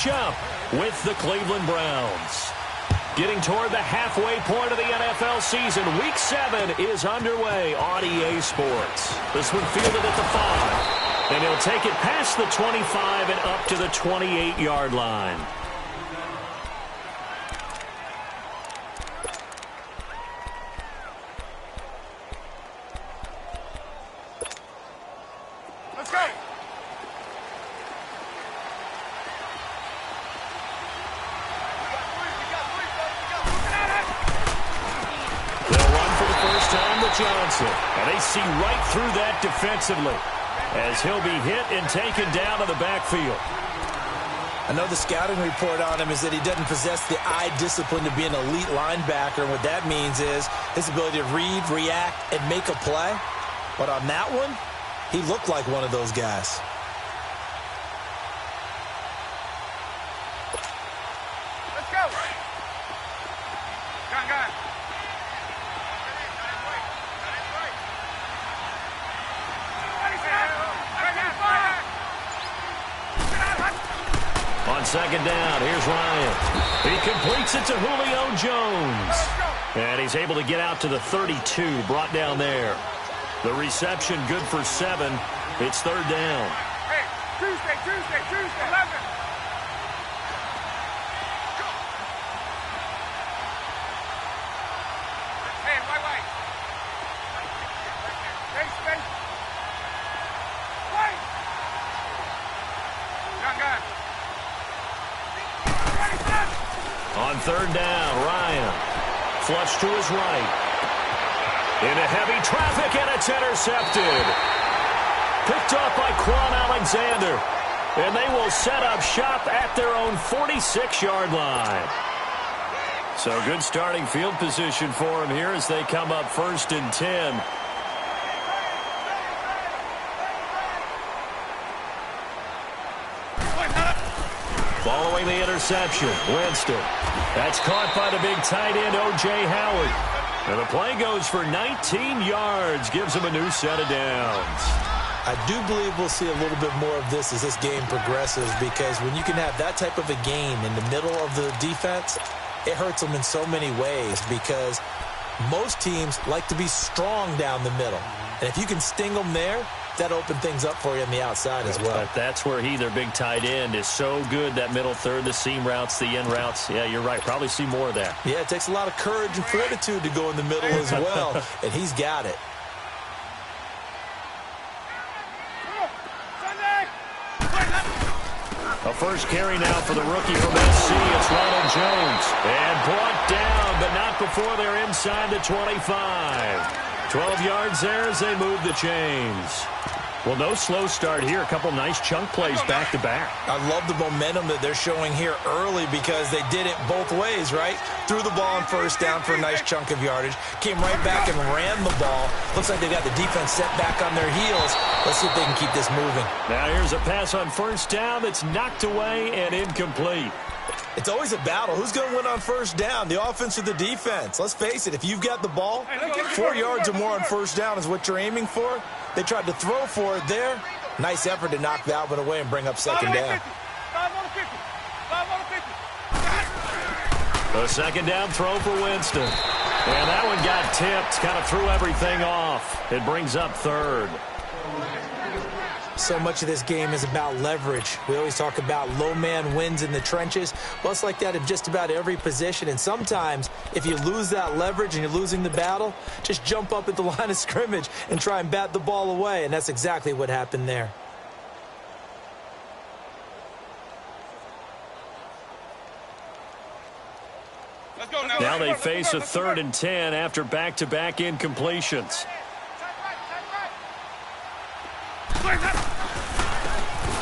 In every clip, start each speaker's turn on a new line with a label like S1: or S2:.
S1: matchup with the Cleveland Browns. Getting toward the halfway point of the NFL season, Week 7 is underway on EA Sports. This one fielded at the 5, and he'll take it past the 25 and up to the 28-yard line.
S2: Let's go.
S1: Johnson, and they see right through that defensively as he'll be hit and taken down to the backfield.
S3: I know the scouting report on him is that he doesn't possess the eye discipline to be an elite linebacker, and what that means is his ability to read, react, and make a play. But on that one, he looked like one of those guys.
S2: Let's go. Go.
S1: On second down, here's Ryan. He completes it to Julio Jones. And he's able to get out to the 32, brought down there. The reception good for 7. It's third down.
S2: Hey, Tuesday, 11. Hey, white. Space. White. Gun.
S1: On third down, Ryan. Flush to his right. Into heavy traffic, and it's intercepted. Picked off by Quan Alexander. And they will set up shop at their own 46-yard line. So good starting field position for him here as they come up 1st and 10. Following the interception, Winston. That's caught by the big tight end, O.J. Howard. And the play goes for 19 yards, gives him a new set of downs.
S3: I do believe we'll see a little bit more of this as this game progresses, because when you can have that type of a gain in the middle of the defense, it hurts them in so many ways, because most teams like to be strong down the middle. And if you can sting them there, that open things up for you on the outside as well.
S1: But that's where their big tight end, is so good, that middle third, the seam routes, the end routes. Yeah, you're right. Probably see more of that.
S3: Yeah, it takes a lot of courage and fortitude to go in the middle as well, and he's got it.
S1: A first carry now for the rookie from SC. It's Ronald Jones. And brought down, but not before they're inside the 25. 12 yards there as they move the chains. Well, no slow start here. A couple nice chunk plays back-to-back.
S3: I love the momentum that they're showing here early, because they did it both ways, right? Threw the ball on first down for a nice chunk of yardage. Came right back and ran the ball. Looks like they got the defense set back on their heels. Let's see if they can keep this moving.
S1: Now here's a pass on first down that's knocked away and incomplete.
S3: It's always a battle. Who's going to win on first down, the offense or the defense? Let's face it, if you've got the ball, 4 yards or more on first down is what you're aiming for. They tried to throw for it there. Nice effort to knock that one away and bring up second down.
S1: The second down throw for Winston. And that one got tipped, kind of threw everything off. It brings up third.
S3: So much of this game is about leverage. We always talk about low man wins in the trenches. Well, it's like that in just about every position. And sometimes, if you lose that leverage and you're losing the battle, just jump up at the line of scrimmage and try and bat the ball away. And that's exactly what happened there.
S2: Let's go now.
S1: Now they face a 3rd and 10 after back-to-back incompletions.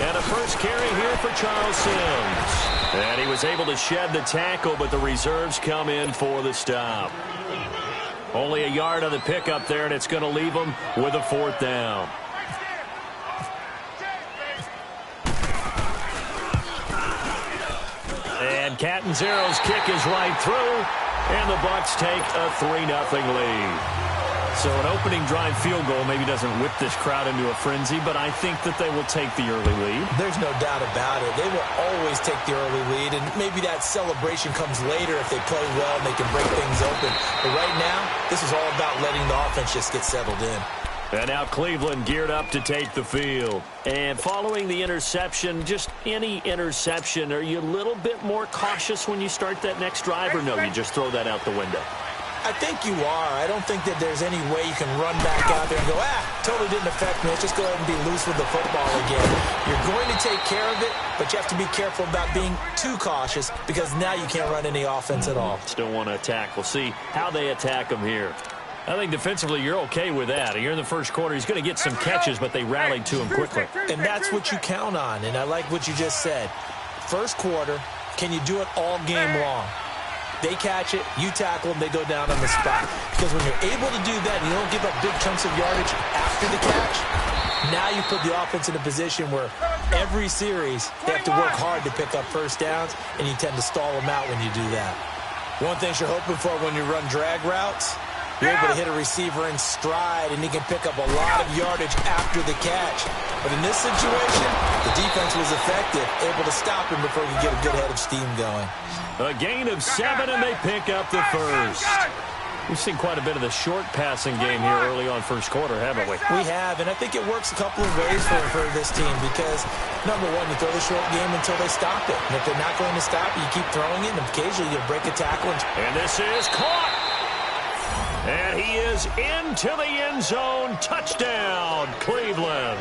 S1: And a first carry here for Charles Sims. And he was able to shed the tackle, but the reserves come in for the stop. Only a yard on the pickup there, and it's going to leave him with a 4th down. And Catanzaro's kick is right through, and the Bucs take a 3-0 lead. So an opening drive field goal maybe doesn't whip this crowd into a frenzy, but I think that they will take the early lead.
S3: There's no doubt about it. They will always take the early lead, and maybe that celebration comes later if they play well and they can break things open. But right now, this is all about letting the offense just get settled in.
S1: And now Cleveland geared up to take the field. And following the interception, just any interception, are you a little bit more cautious when you start that next drive, or no, you just throw that out the window?
S3: I think you are. I don't think that there's any way you can run back out there and go, totally didn't affect me. Let's just go ahead and be loose with the football again. You're going to take care of it, but you have to be careful about being too cautious because now you can't run any offense at all.
S1: Still want to attack. We'll see how they attack them here. I think defensively you're okay with that. You're in the first quarter. He's going to get some catches, but they rallied to him quickly.
S3: And that's what you count on, and I like what you just said. First quarter, can you do it all game long? They catch it, you tackle them, they go down on the spot. Because when you're able to do that and you don't give up big chunks of yardage after the catch, now you put the offense in a position where every series they have to work hard to pick up first downs, and you tend to stall them out when you do that. One thing you're hoping for when you run drag routes, you're able to hit a receiver in stride, and he can pick up a lot of yardage after the catch. But in this situation, the defense was effective, able to stop him before he could get a good head of steam going.
S1: A gain of 7, and they pick up the first. We've seen quite a bit of the short passing game here early on first quarter, haven't we?
S3: We have, and I think it works a couple of ways for this team because, number one, you throw the short game until they stop it. And if they're not going to stop it, you keep throwing it, and occasionally you break a tackle.
S1: And this is caught. And he is into the end zone. Touchdown, Cleveland.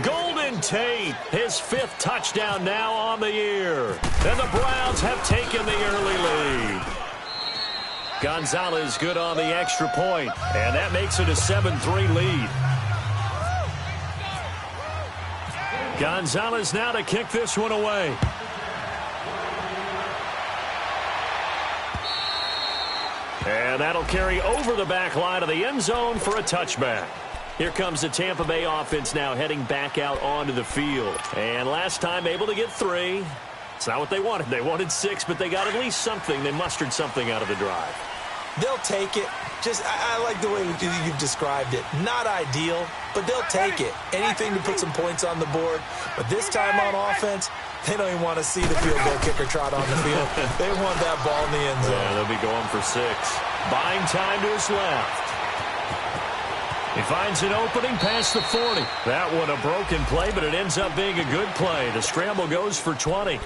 S1: Golden Tate, his 5th touchdown now on the year. And the Browns have taken the early lead. Gonzalez good on the extra point, and that makes it a 7-3 lead. Gonzalez now to kick this one away. And that'll carry over the back line of the end zone for a touchback. Here comes the Tampa Bay offense now heading back out onto the field. And last time able to get 3. It's not what they wanted. They wanted 6, but they got at least something. They mustered something out of the drive.
S3: They'll take it. I like the way you've described it. Not ideal, but they'll take it. Anything to put some points on the board. But this time on offense, they don't even want to see the field goal kicker trot on the field. They want that ball in the end zone.
S1: Yeah, they'll be going for 6. Buying time to his left. He finds an opening past the 40. That one a broken play, but it ends up being a good play. The scramble goes for 20.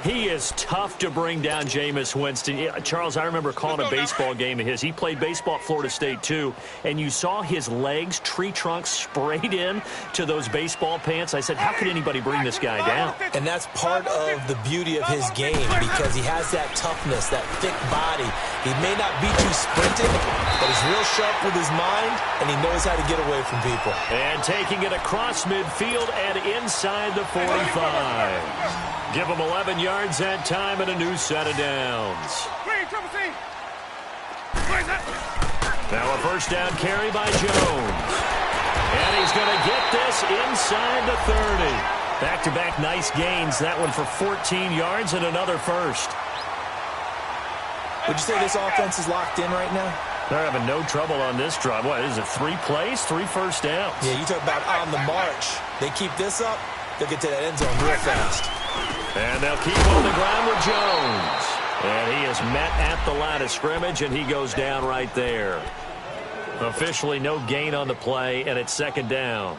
S1: He is tough to bring down, Jameis Winston. Yeah, Charles, I remember calling a baseball game of his. He played baseball at Florida State, too, and you saw his legs, tree trunks sprayed in to those baseball pants. I said, how could anybody bring this guy down?
S3: And that's part of the beauty of his game because he has that toughness, that thick body. He may not beat you sprinting, but he's real sharp with his mind, and he knows how to get away from people.
S1: And taking it across midfield and inside the 45. Give him 11 yards that time and a new set of downs. Now a first down carry by Jones. And he's going to get this inside the 30. Back-to-back nice gains. That one for 14 yards and another first.
S3: Would you say this offense is locked in right now?
S1: They're having no trouble on this drive. What is it, 3 plays, 3 first downs?
S3: Yeah, you talk about on the march. They keep this up, they'll get to that end zone real fast.
S1: And they'll keep on the ground with Jones. And he is met at the line of scrimmage, and he goes down right there. Officially no gain on the play, and it's second down.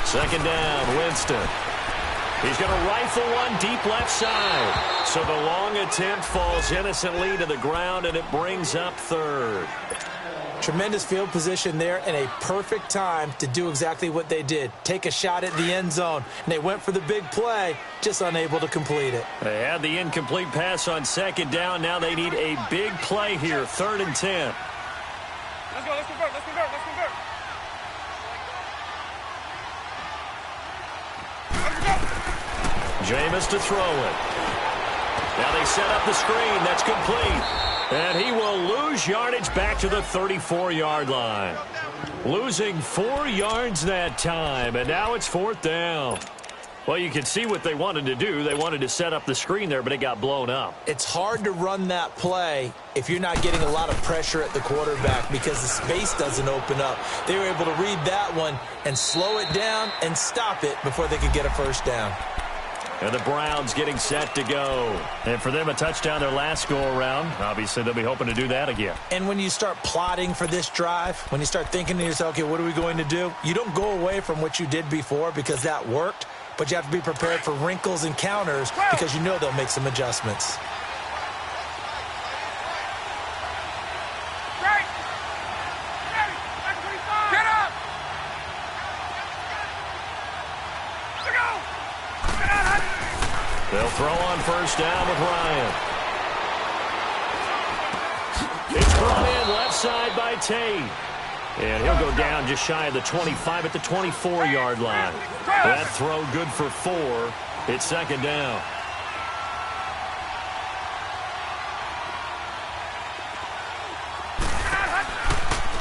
S1: Second down, Winston. He's going to rifle one deep left side. So the long attempt falls innocently to the ground, and it brings up third.
S3: Tremendous field position there and a perfect time to do exactly what they did. Take a shot at the end zone. And they went for the big play, just unable to complete it.
S1: They had the incomplete pass on second down. Now they need a big play here, 3rd and 10.
S2: Let's go, let's convert, let's convert, let's convert.
S1: Jameis to throw it. Now they set up the screen. That's complete. And he will lose yardage back to the 34-yard line. Losing 4 yards that time, and now it's 4th down. Well, you can see what they wanted to do. They wanted to set up the screen there, but it got blown up.
S3: It's hard to run that play if you're not getting a lot of pressure at the quarterback because the space doesn't open up. They were able to read that one and slow it down and stop it before they could get a first down.
S1: And the Browns getting set to go. And for them, a touchdown their last go-around. Obviously, they'll be hoping to do that again.
S3: And when you start plotting for this drive, when you start thinking to yourself, okay, what are we going to do? You don't go away from what you did before because that worked, but you have to be prepared for wrinkles and counters because you know they'll make some adjustments.
S1: They'll throw on first down with Ryan. It's brought in left side by Tate. And he'll go down just shy of the 25 at the 24-yard line. That throw good for 4. It's 2nd down.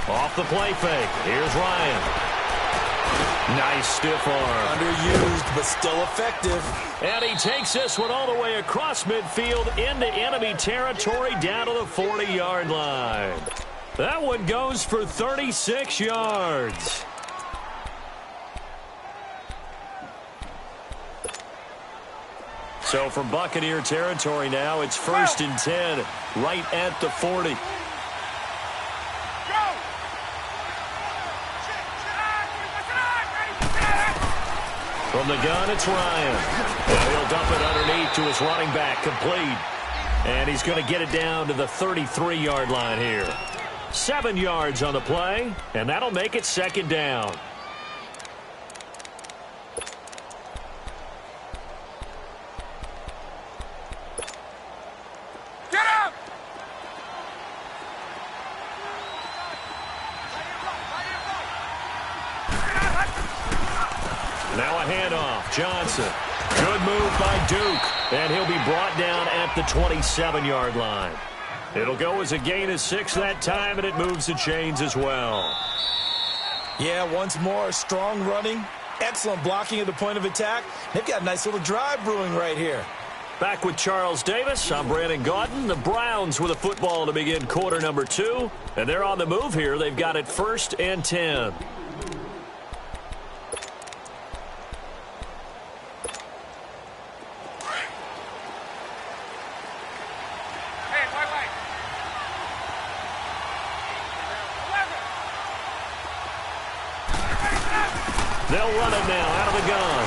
S1: Off the play fake. Here's Ryan. Nice stiff arm.
S3: Underused, but still effective.
S1: And he takes this one all the way across midfield into enemy territory down to the 40-yard line. That one goes for 36 yards. So from Buccaneer territory now, it's 1st and 10, right at the 40. From the gun, it's Ryan. And he'll dump it underneath to his running back, complete. And he's going to get it down to the 33-yard line here. 7 yards on the play, and that'll make it 2nd down.
S2: Get up!
S1: Now a handoff. Johnson. Good move by Duke. And he'll be brought down at the 27-yard line. It'll go as a gain of 6 that time, and it moves the chains as well.
S3: Yeah, once more, strong running, excellent blocking at the point of attack. They've got a nice little drive brewing right here.
S1: Back with Charles Davis, I'm Brandon Gaudin. The Browns with a football to begin quarter number 2. And they're on the move here. They've got it 1st and 10. They'll run it now out of the gun.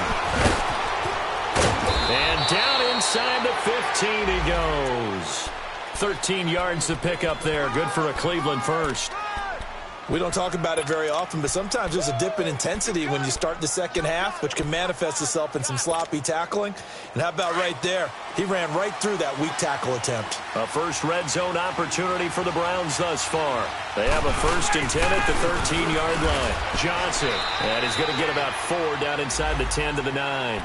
S1: And down inside the 15 he goes. 13 yards to pick up there. Good for a Cleveland first.
S3: We don't talk about it very often, but sometimes there's a dip in intensity when you start the second half, which can manifest itself in some sloppy tackling. And how about right there? He ran right through that weak tackle attempt.
S1: A first red zone opportunity for the Browns thus far. They have a 1st and 10 at the 13-yard line. Johnson, and he's going to get about 4 down inside the 10 to the 9.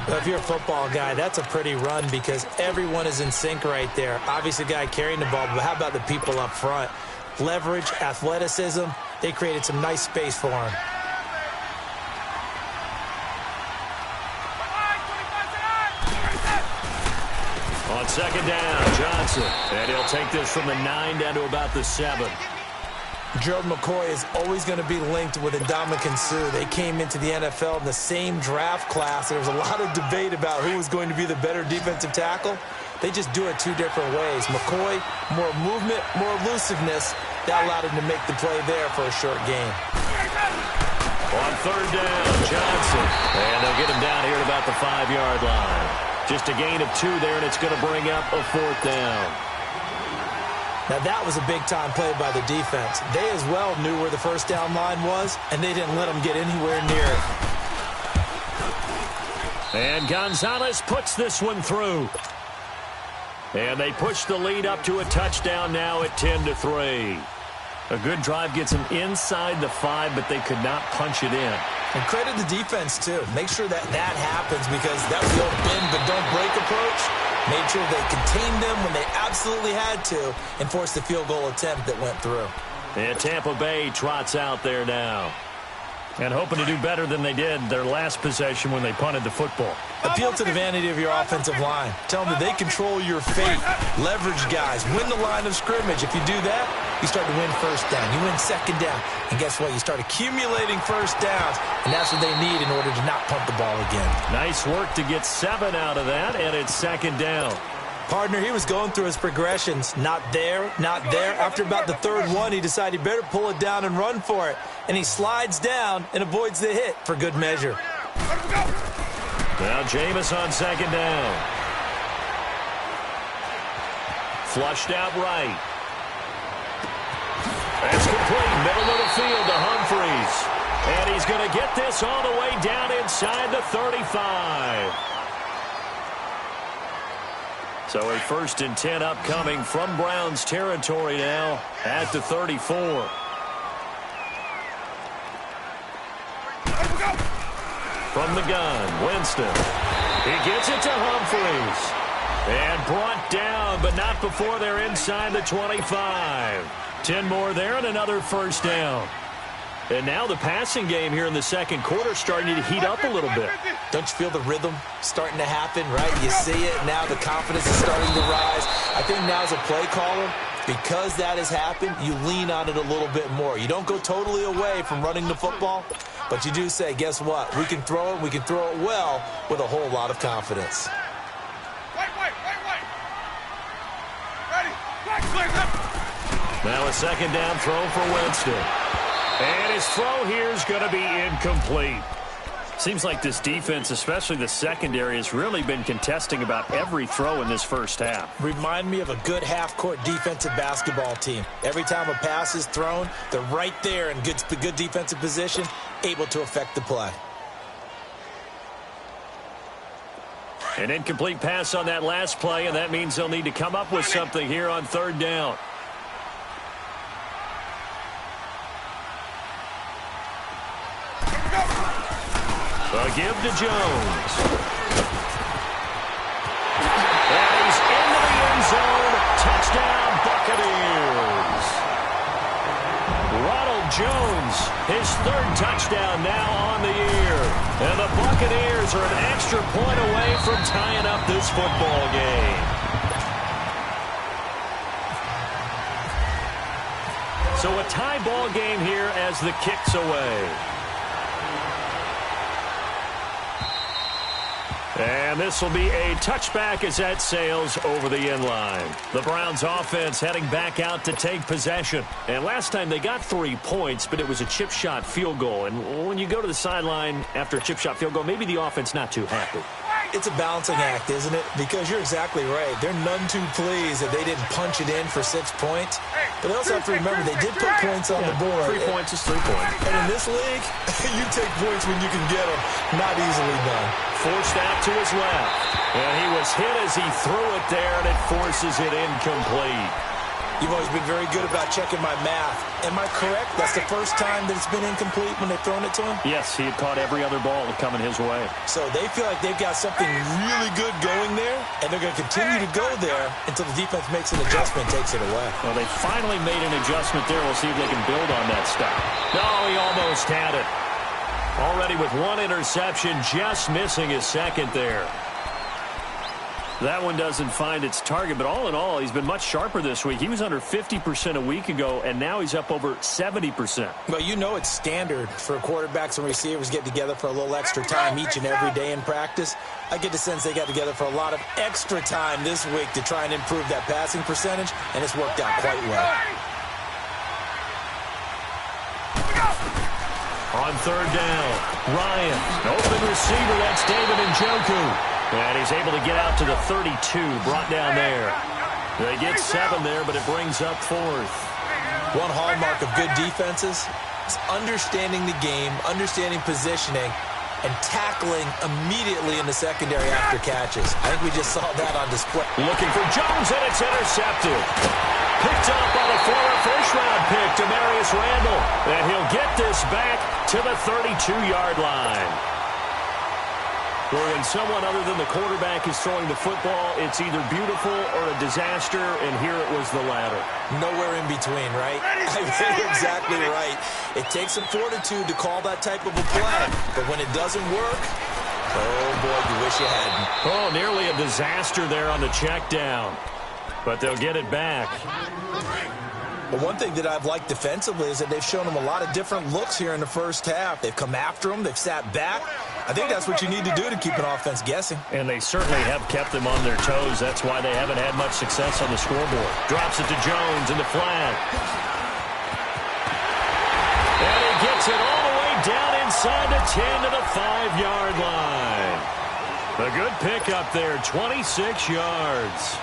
S3: Well, if you're a football guy, that's a pretty run because everyone is in sync right there. Obviously, the guy carrying the ball, but how about the people up front? Leverage, athleticism, they created some nice space for him.
S1: On 2nd down, Johnson. And he'll take this from the 9 down to about the 7.
S3: Gerald McCoy is always going to be linked with Ndamukong Suh. They came into the NFL in the same draft class. There was a lot of debate about who was going to be the better defensive tackle. They just do it 2 different ways. McCoy, more movement, more elusiveness. That allowed him to make the play there for a short gain.
S1: On 3rd down, Johnson. And they'll get him down here at about the 5-yard line. Just a gain of 2 there, and it's going to bring up a 4th down.
S3: Now, that was a big-time play by the defense. They as well knew where the first down line was, and they didn't let them get anywhere near it.
S1: And Gonzalez puts this one through. And they push the lead up to a touchdown now at 10-3. A good drive gets them inside the 5, but they could not punch it in.
S3: And credit the defense, too. Make sure that that happens because that was the old bend but don't break approach. Made sure they contained them when they absolutely had to and forced the field goal attempt that went through.
S1: And Tampa Bay trots out there now. And hoping to do better than they did their last possession when they punted the football.
S3: Appeal to the vanity of your offensive line. Tell them that they control your fate. Leverage guys. Win the line of scrimmage. If you do that, you start to win first down. You win second down. And guess what? You start accumulating first downs. And that's what they need in order to not punt the ball again.
S1: Nice work to get 7 out of that, and it's second down.
S3: Partner, he was going through his progressions. Not there, not there. After about the third one, he decided he better pull it down and run for it. And he slides down and avoids the hit for good measure.
S1: Now Jameis on second down. Flushed out right. That's complete. Middle of the field to Humphries. And he's going to get this all the way down inside the 35. So a 1st and 10 upcoming from Browns territory now at the 34. From the gun, Winston. He gets it to Humphries. And brought down, but not before they're inside the 25. 10 more there and another first down. And now the passing game here in the second quarter starting to heat up a little bit.
S3: Don't you feel the rhythm starting to happen, right? You see it. Now the confidence is starting to rise. I think now as a play caller, because that has happened, you lean on it a little bit more. You don't go totally away from running the football, but you do say, guess what? We can throw it. We can throw it well with a whole lot of confidence.
S1: Now a second down throw for Winston. And his throw here is going to be incomplete. Seems like this defense, especially the secondary, has really been contesting about every throw in this first half.
S3: Remind me of a good half-court defensive basketball team. Every time a pass is thrown, they're right there in good defensive position, able to affect the play.
S1: An incomplete pass on that last play, and that means they'll need to come up with something here on third down. A give to Jones. And he's into the end zone. Touchdown, Buccaneers. Ronald Jones, his 3rd touchdown now on the year. And the Buccaneers are an extra point away from tying up this football game. So a tie ball game here as the kick's away. And this will be a touchback as that sails over the end line. The Browns offense heading back out to take possession. And last time they got 3 points, but it was a chip shot field goal. And when you go to the sideline after a chip shot field goal, maybe the offense not too happy.
S3: It's a balancing act, isn't it? Because you're exactly right. They're none too pleased that they didn't punch it in for 6 points. But they also have to remember they did put points on the board.
S1: 3 points is 3 points.
S3: And in this league, you take points when you can get them. Not easily done.
S1: Forced out to his left. And he was hit as he threw it there, and it forces it incomplete.
S3: You've always been very good about checking my math. Am I correct? That's the first time that it's been incomplete when they've thrown it to him?
S1: Yes, he had caught every other ball coming his way.
S3: So they feel like they've got something really good going there, and they're going to continue to go there until the defense makes an adjustment and takes it away.
S1: Well, they finally made an adjustment there. We'll see if they can build on that stop. No, he almost had it. Already with 1 interception, just missing his 2nd there. That one doesn't find its target, but all in all, he's been much sharper this week. He was under 50% a week ago, and now he's up over 70%.
S3: Well, you know it's standard for quarterbacks and receivers get together for a little extra time each and every day in practice. I get the sense they got together for a lot of extra time this week to try and improve that passing percentage, and it's worked out quite well.
S1: On third down, Ryan, open receiver, that's David Njoku. And he's able to get out to the 32, brought down there. They get 7 there, but it brings up 4th.
S3: One hallmark of good defenses is understanding the game, understanding positioning, and tackling immediately in the secondary after catches. I think we just saw that on display.
S1: Looking for Jones, and it's intercepted. Picked up by the former first-round pick, Demarius Randall. And he'll get this back to the 32-yard line. Where when someone other than the quarterback is throwing the football, it's either beautiful or a disaster, and here it was the latter.
S3: Nowhere in between, right? You're exactly right. It takes some fortitude to call that type of a play, but when it doesn't work, oh boy, you wish you hadn't.
S1: Oh, nearly a disaster there on the check down, but they'll get it back.
S3: But one thing that I've liked defensively is that they've shown them a lot of different looks here in the first half. They've come after them. They've sat back. I think that's what you need to do to keep an offense guessing.
S1: And they certainly have kept them on their toes. That's why they haven't had much success on the scoreboard. Drops it to Jones in the flat. And he gets it all the way down inside the 10 to the 5-yard line. A good pickup there, 26 yards.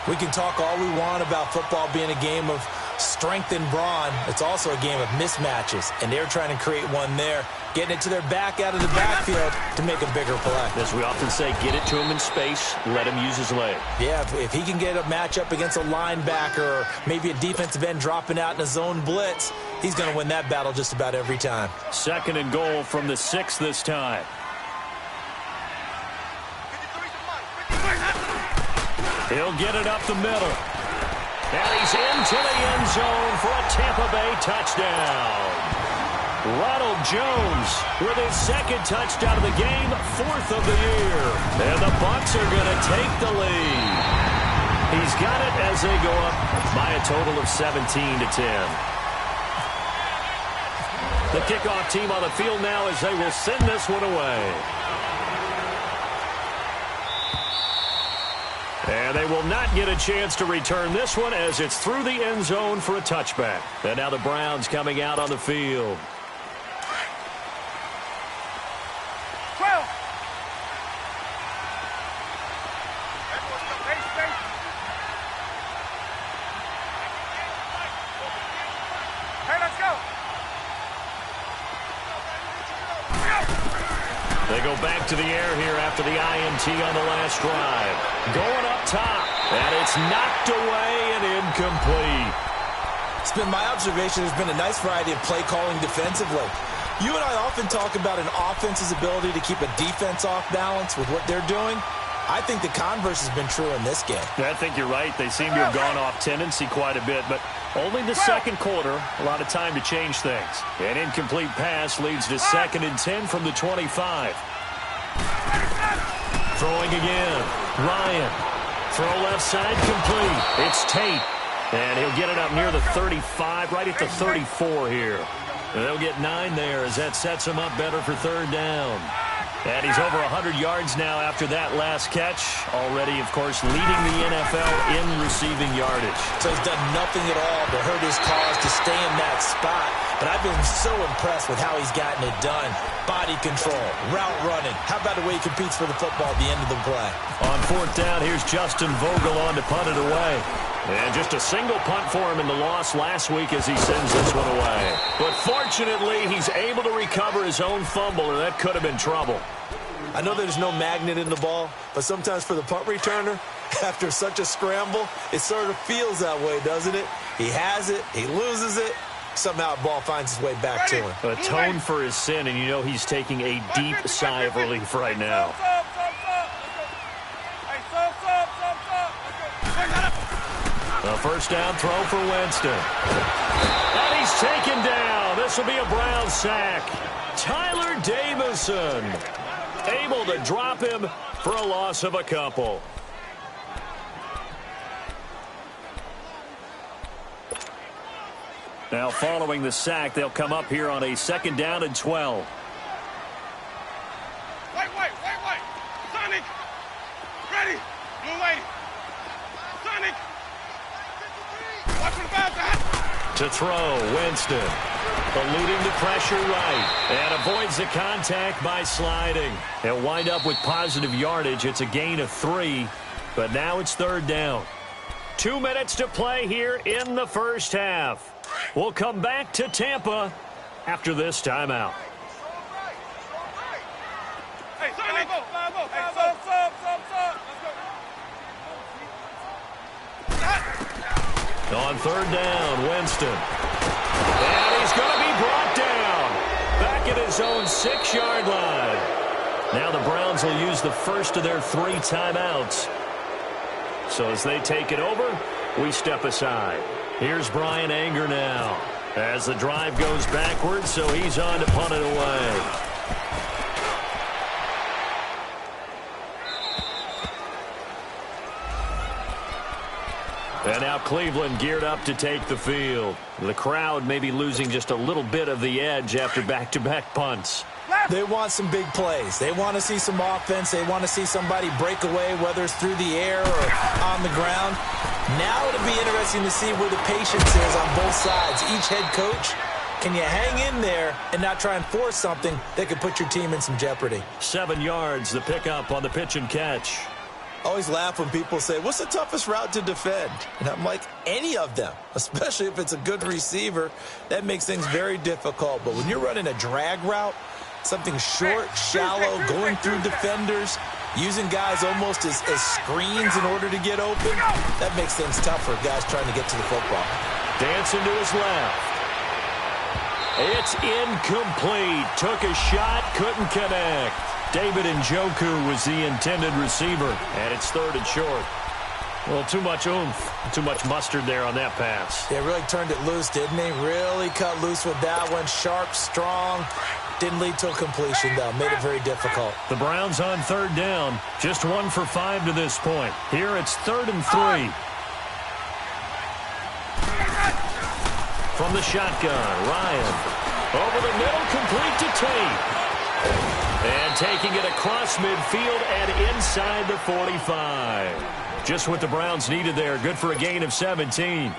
S3: We can talk all we want about football being a game of strength and brawn. It's also a game of mismatches, and they're trying to create one there, getting it to their back out of the backfield to make a bigger play.
S1: As we often say, get it to him in space, let him use his leg.
S3: Yeah, if he can get a matchup against a linebacker or maybe a defensive end dropping out in a zone blitz, he's going to win that battle just about every time. 2nd and goal from the 6 this time. He'll get it up the middle. And he's into the end zone for a Tampa Bay touchdown. Ronald Jones with his 2nd touchdown of the game, 4th of the year. And the Bucs are going to take the lead. He's got it as they go up by a total of 17-10. The kickoff team on the field now as they will send this one away. And they will not get a chance to return this one as it's through the end zone for a touchback. And now the Browns coming out on the field.
S2: 12. Hey, let's go.
S1: They go back to the air here after the INT on the last drive. Going up top, and it's knocked away and incomplete.
S3: It's been my observation there's been a nice variety of play calling defensively. You and I often talk about an offense's ability to keep a defense off balance with what they're doing. I think the converse has been true in this game.
S1: I think you're right. They seem to have gone off tendency quite a bit, but only the 2nd quarter, a lot of time to change things. An incomplete pass leads to 2nd and 10 from the 25. Throwing again. Ryan. Throw left side complete. It's Tate. And he'll get it up near the 35, right at the 34 here. And they'll get 9 there as that sets him up better for 3rd down. And he's over 100 yards now after that last catch. Already, of course, leading the NFL in receiving yardage.
S3: So he's done nothing at all to hurt his cause to stay in that spot. But I've been so impressed with how he's gotten it done. Body control, route running. How about the way he competes for the football at the end of the play?
S1: On 4th down, here's Justin Vogel on to punt it away. And just a single punt for him in the loss last week as he sends this one away. But fortunately, he's able to recover his own fumble, and that could have been trouble.
S3: I know there's no magnet in the ball, but sometimes for the punt returner, after such a scramble, it sort of feels that way, doesn't it? He has it, he loses it, somehow the ball finds its way back to him.
S1: Atone for his sin, and you know he's taking a deep sigh of relief right now. A 1st down throw for Winston. And he's taken down. This will be a Brown sack. Tyler Davison able to drop him for a loss of a couple. Now following the sack, they'll come up here on a 2nd down and 12.
S2: Wait. Sonic. Ready. Blue lady. Sonic. Watch for the bad.
S1: To throw, Winston. Eluding the pressure right. And avoids the contact by sliding. They'll wind up with positive yardage. It's a gain of 3. But now it's 3rd down. 2 minutes to play here in the first half. We'll come back to Tampa after this timeout.
S2: Hey, Sonic. Hey, sub. Let's go.
S1: On 3rd down, Winston. And he's going to be brought down. Back at his own 6-yard line. Now the Browns will use the first of their 3 timeouts. So as they take it over, we step aside. Here's Brian Anger now. As the drive goes backwards, so he's on to punt it away. And now Cleveland geared up to take the field. The crowd may be losing just a little bit of the edge after back-to-back punts.
S3: They want some big plays. They want to see some offense. They want to see somebody break away, whether it's through the air or on the ground. Now it'll be interesting to see where the patience is on both sides. Each head coach, can you hang in there and not try and force something that could put your team in some jeopardy?
S1: 7 yards, the pickup on the pitch and catch.
S3: I always laugh when people say, what's the toughest route to defend? And I'm like, any of them, especially if it's a good receiver. That makes things very difficult. But when you're running a drag route, something short, shallow, going through defenders, using guys almost as screens in order to get open, that makes things tough for guys trying to get to the football.
S1: Dancing to his left. It's incomplete. Took a shot, couldn't connect. David Njoku was the intended receiver, and it's 3rd and short. Well, too much oomph, too much mustard there on that pass.
S3: They really turned it loose, didn't they? Really cut loose with that one. Sharp, strong. Didn't lead to a completion, though. Made it very difficult.
S1: The Browns on 3rd down. Just 1 for 5 to this point. Here it's 3rd and 3. From the shotgun, Ryan. Over the middle, complete to Tate. And taking it across midfield and inside the 45. Just what the Browns needed there. Good for a gain of 17.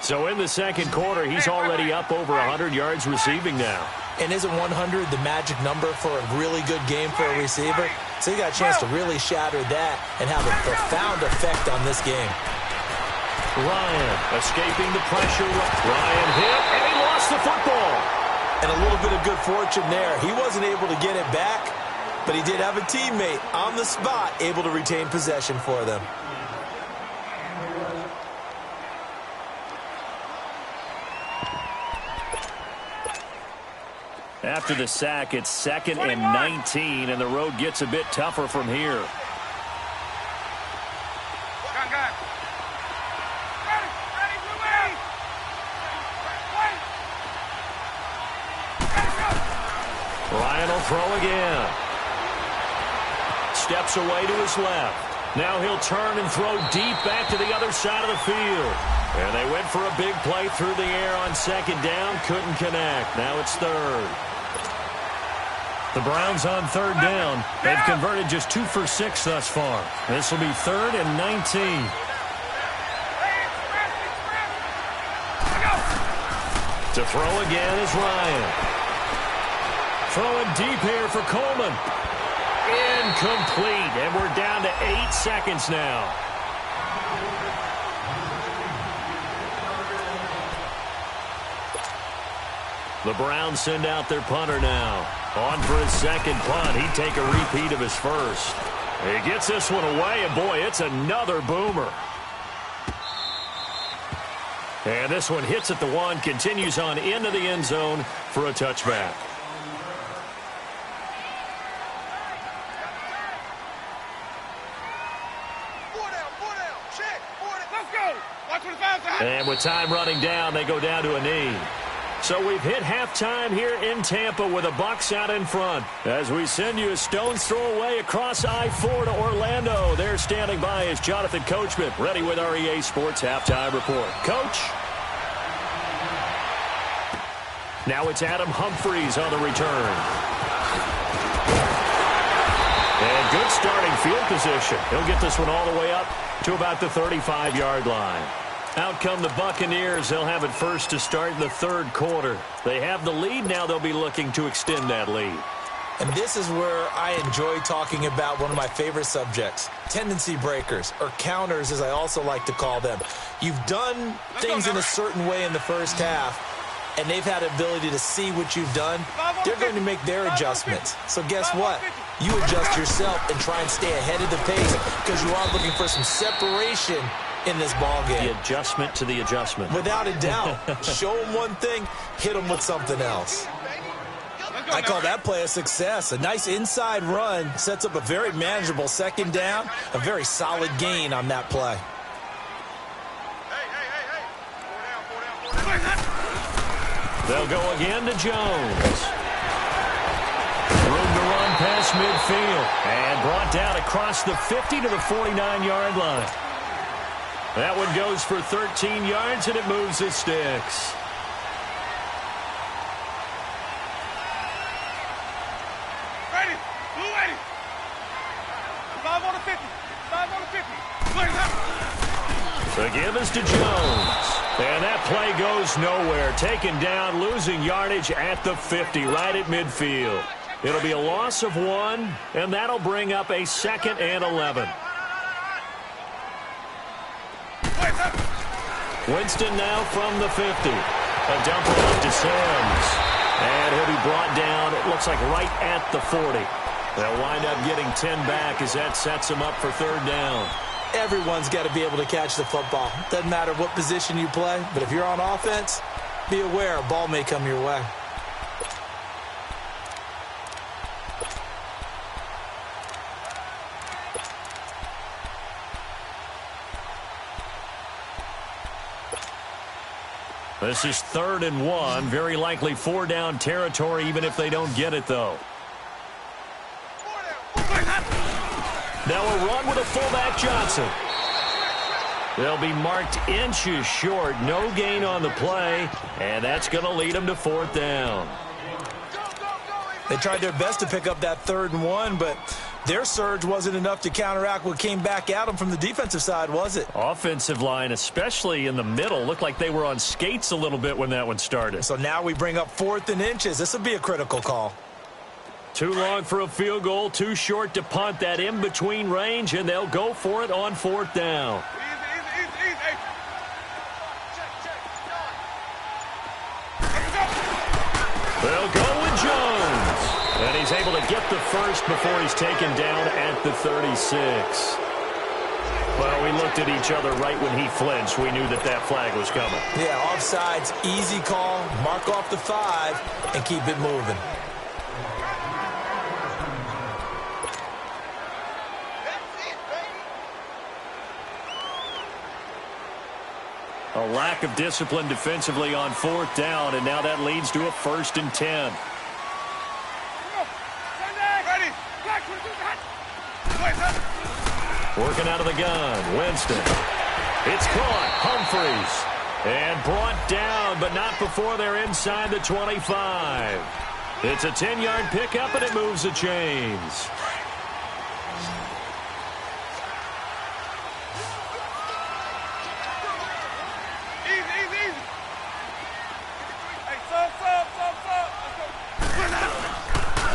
S1: So in the second quarter, he's already up over 100 yards receiving now.
S3: And isn't 100 the magic number for a really good game for a receiver? So he got a chance to really shatter that and have a profound effect on this game.
S1: Ryan escaping the pressure. Ryan hit, and he lost the football.
S3: And a little bit of good fortune there. He wasn't able to get it back, but he did have a teammate on the spot able to retain possession for them.
S1: After the sack, it's 2nd and 19, and the road gets a bit tougher from here. Ryan will throw again. Steps away to his left. Now he'll turn and throw deep back to the other side of the field. And they went for a big play through the air on 2nd down. Couldn't connect. Now it's 3rd. The Browns on 3rd down. They've converted just 2 for 6 thus far. This will be 3rd and 19. To throw again is Ryan. Throwing deep here for Coleman. Incomplete, and we're down to 8 seconds now. The Browns send out their punter now. On for his 2nd punt. He'd take a repeat of his first. He gets this one away, and boy, it's another boomer. And this one hits at the 1, continues on into the end zone for a touchback. And with time running down, they go down to a knee. So we've hit halftime here in Tampa with the Bucs out in front. As we send you a stone's throw away across I-4 to Orlando. There standing by is Jonathan Coachman, ready with our EA Sports Halftime Report. Coach? Now it's Adam Humphries on the return. And good starting field position. He'll get this one all the way up to about the 35-yard line. Out come the Buccaneers. They'll have it first to start the 3rd quarter. They have the lead. Now they'll be looking to extend that lead.
S3: And this is where I enjoy talking about one of my favorite subjects, tendency breakers, or counters as I also like to call them. You've done things in a certain way in the first half, and they've had the ability to see what you've done. They're going to make their adjustments. So guess what? You adjust yourself and try and stay ahead of the pace because you are looking for some separation in this ball game.
S1: The adjustment to the adjustment.
S3: Without a doubt. Show them one thing, hit them with something else. I call that play a success. A nice inside run sets up a very manageable second down, a very solid gain on that play.
S1: They'll go again to Jones. Room to run past midfield. And brought down across the 50 to the 49-yard line. That one goes for 13 yards, and it moves the sticks.
S2: Ready. Blue 80. 5 on the 50. 5 on the 50.
S1: The give is to Jones. And that play goes nowhere. Taken down, losing yardage at the 50, right at midfield. It'll be a loss of 1, and that'll bring up a 2nd and 11. Winston now from the 50. A dump off to Sims. And he'll be brought down, it looks like right at the 40. They'll wind up getting 10 back as that sets them up for 3rd down.
S3: Everyone's got to be able to catch the football. Doesn't matter what position you play, but if you're on offense, be aware a ball may come your way.
S1: This is 3rd and 1. Very likely 4-down territory, even if they don't get it, though. Now a run with a fullback Johnson. They'll be marked inches short. No gain on the play, and that's going to lead them to 4th down.
S3: They tried their best to pick up that 3rd and 1, but their surge wasn't enough to counteract what came back at them from the defensive side, was it?
S1: Offensive line, especially in the middle, looked like they were on skates a little bit when that one started.
S3: So now we bring up 4th and inches. This will be a critical call.
S1: Too long for a field goal, too short to punt. That in-between range, and they'll go for it on 4th down.
S2: Easy.
S1: They'll go with Jones. And he's able to get the first before he's taken down at the 36. Well, we looked at each other right when he flinched. We knew that that flag was coming.
S3: Yeah, offsides, easy call. Mark off the 5 and keep it moving.
S1: A lack of discipline defensively on 4th down, and now that leads to a 1st and 10. Working out of the gun, Winston. It's caught, Humphreys. And brought down, but not before they're inside the 25. It's a 10-yard pickup, and it moves the chains.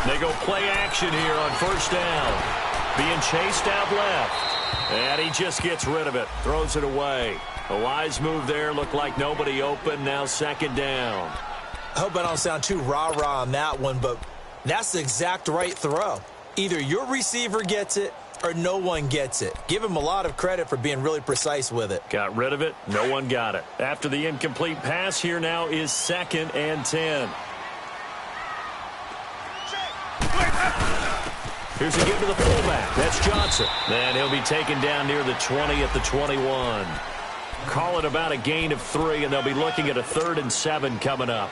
S1: They go play action here on 1st down. Being chased out left. And he just gets rid of it. Throws it away. A wise move there. Looked like nobody open. Now 2nd down.
S3: I hope I don't sound too rah-rah on that one, but that's the exact right throw. Either your receiver gets it or no one gets it. Give him a lot of credit for being really precise with it.
S1: Got rid of it. No one got it. After the incomplete pass, here now is 2nd and 10. Here's a give to the fullback. That's Johnson. And he'll be taken down near the 20 at the 21. Call it about a gain of 3, and they'll be looking at a 3rd and 7 coming up.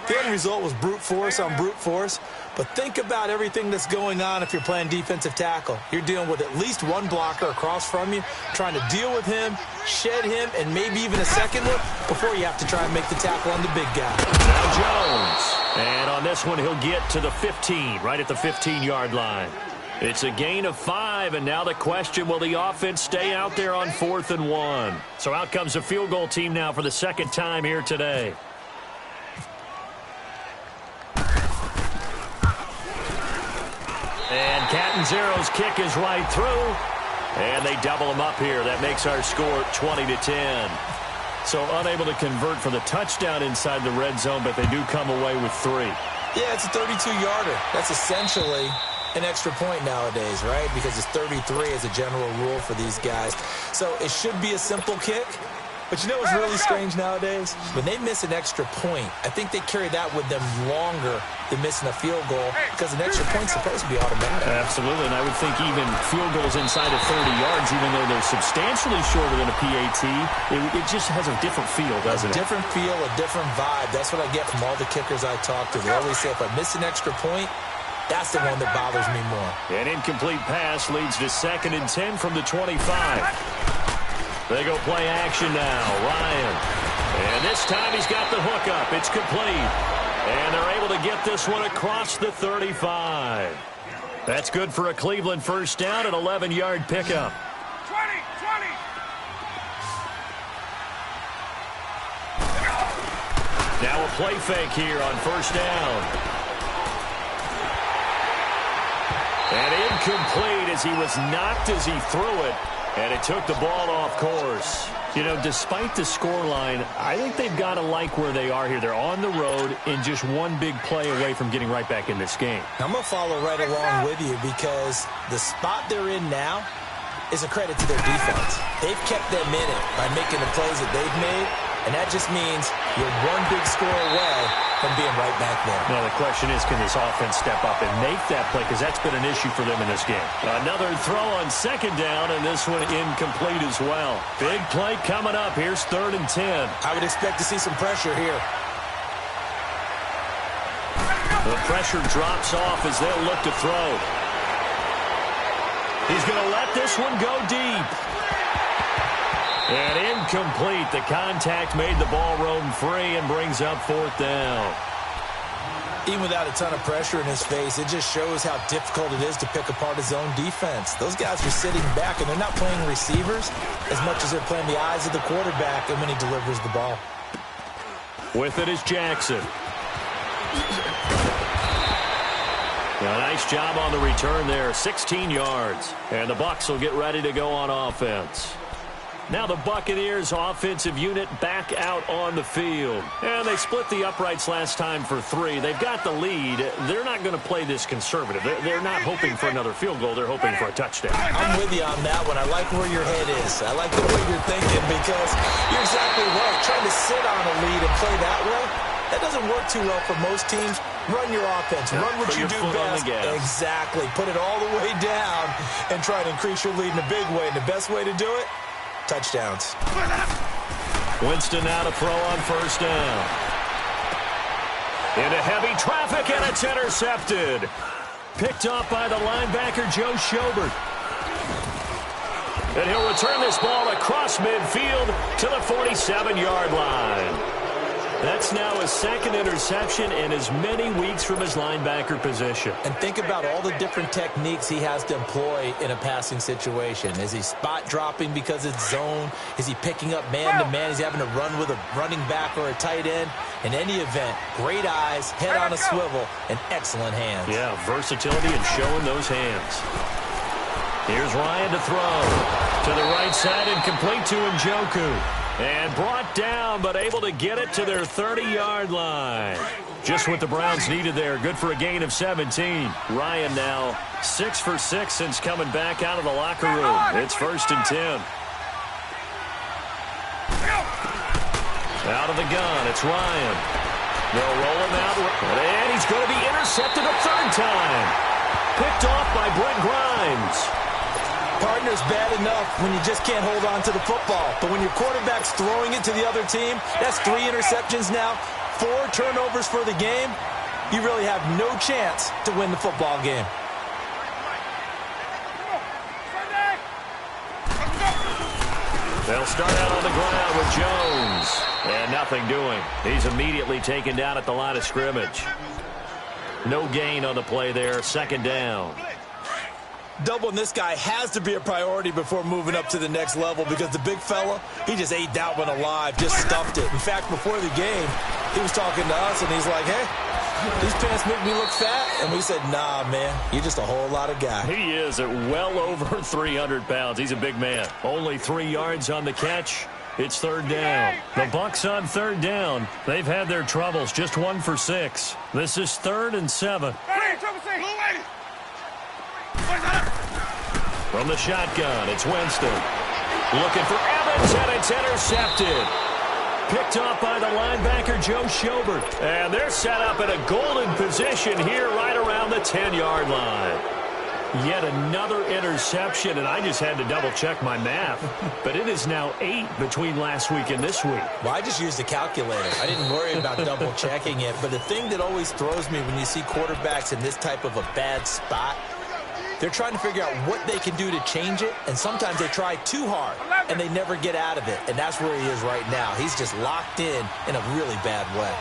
S3: The end result was brute force on brute force, but think about everything that's going on if you're playing defensive tackle. You're dealing with at least one blocker across from you, trying to deal with him, shed him, and maybe even a second one before you have to try and make the tackle on the big guy.
S1: Now Jones. And on this one, he'll get to the 15, right at the 15-yard line. It's a gain of 5, and now the question, will the offense stay out there on 4th and 1? So out comes the field goal team now for the 2nd time here today. And Catanzero's kick is right through. And they double him up here. That makes our score 20-10. So unable to convert for the touchdown inside the red zone, but they do come away with 3.
S3: Yeah, it's a 32-yarder. That's essentially an extra point nowadays, right? Because it's 33 as a general rule for these guys. So it should be a simple kick, But you know what's really strange nowadays? When they miss an extra point, I think they carry that with them longer than missing a field goal because an extra point's supposed to be automatic.
S1: Absolutely, and I would think even field goals inside of 30 yards, even though they're substantially shorter than a PAT, it just has a different feel, doesn't it?
S3: A different feel, a different vibe. That's what I get from all the kickers I talk to. They always say if I miss an extra point, that's the one that bothers me more.
S1: An incomplete pass leads to 2nd and 10 from the 25. They go play action now. Ryan. And this time he's got the hook up. It's complete. And they're able to get this one across the 35. That's good for a Cleveland first down, an 11-yard pickup.
S2: 20.
S1: Now a play fake here on first down. And incomplete as he was knocked as he threw it. And it took the ball off course. You know, despite the scoreline, I think they've got to like where they are here. They're on the road and just one big play away from getting right back in this game.
S3: I'm going to follow right along with you because the spot they're in now is a credit to their defense. They've kept them in it by making the plays that they've made, and that just means you're one big score away from being right back there.
S1: Now, the question is, can this offense step up and make that play? Because that's been an issue for them in this game. Another throw on 2nd down, and this one incomplete as well. Big play coming up. Here's 3rd and 10.
S3: I would expect to see some pressure here.
S1: The pressure drops off as they'll look to throw. He's going to let this one go deep. And incomplete. The contact made the ball roam free and brings up 4th down.
S3: Even without a ton of pressure in his face, it just shows how difficult it is to pick apart his own defense. Those guys are sitting back, and they're not playing receivers as much as they're playing the eyes of the quarterback and when he delivers the ball.
S1: With it is Jackson. A nice job on the return there, 16 yards. And the Bucs will get ready to go on offense. Now the Buccaneers offensive unit back out on the field. And they split the uprights last time for 3. They've got the lead. They're not going to play this conservative. They're not hoping for another field goal. They're hoping for a touchdown.
S3: I'm with you on that one. I like where your head is. I like the way you're thinking because you're exactly right. Trying to sit on a lead and play that way, that doesn't work too well for most teams. Run your offense. Run what you do best. Exactly. Put it all the way down and try to increase your lead in a big way. And the best way to do it, touchdowns.
S1: Winston now to throw on first down. Into heavy traffic, and it's intercepted. Picked off by the linebacker, Joe Schobert. And he'll return this ball across midfield to the 47-yard line. That's now his 2nd interception in as many weeks from his linebacker position.
S3: And think about all the different techniques he has to employ in a passing situation. Is he spot dropping because it's zone? Is he picking up man-to-man? Is he having to run with a running back or a tight end? In any event, great eyes, head on a swivel, and excellent hands.
S1: Yeah, versatility and showing those hands. Here's Ryan to throw. To the right side and complete to Njoku. And brought down, but able to get it to their 30-yard line. Just what the Browns needed there. Good for a gain of 17. Ryan now 6 for 6 since coming back out of the locker room. It's 1st and 10. Out of the gun, it's Ryan. They'll roll him out, and he's going to be intercepted a 3rd time. Picked off by Brent Grimes.
S3: Partner's bad enough when you just can't hold on to the football. But when your quarterback's throwing it to the other team, that's 3 interceptions now, 4 turnovers for the game. You really have no chance to win the football game.
S1: They'll start out on the ground with Jones. And nothing doing. He's immediately taken down at the line of scrimmage. No gain on the play there, 2nd down.
S3: Doubling this guy has to be a priority before moving up to the next level because the big fella, he just ate that one alive, just stuffed it. In fact, before the game, he was talking to us, and he's like, hey, these pants make me look fat. And we said, nah, man, you're just a whole lot of guy.
S1: He is at well over 300 pounds. He's a big man. Only 3 yards on the catch. It's 3rd down. The Bucs on 3rd down. They've had their troubles, just 1 for 6. This is 3rd and 7. From the shotgun, it's Winston. Looking for Evans, and it's intercepted. Picked off by the linebacker, Joe Schobert. And they're set up in a golden position here right around the 10-yard line. Yet another interception, and I just had to double-check my math. But it is now 8 between last week and this week.
S3: Well, I just used a calculator. I didn't worry about double-checking it. But the thing that always throws me when you see quarterbacks in this type of a bad spot, they're trying to figure out what they can do to change it, and sometimes they try too hard, and they never get out of it. And that's where he is right now. He's just locked in a really bad way.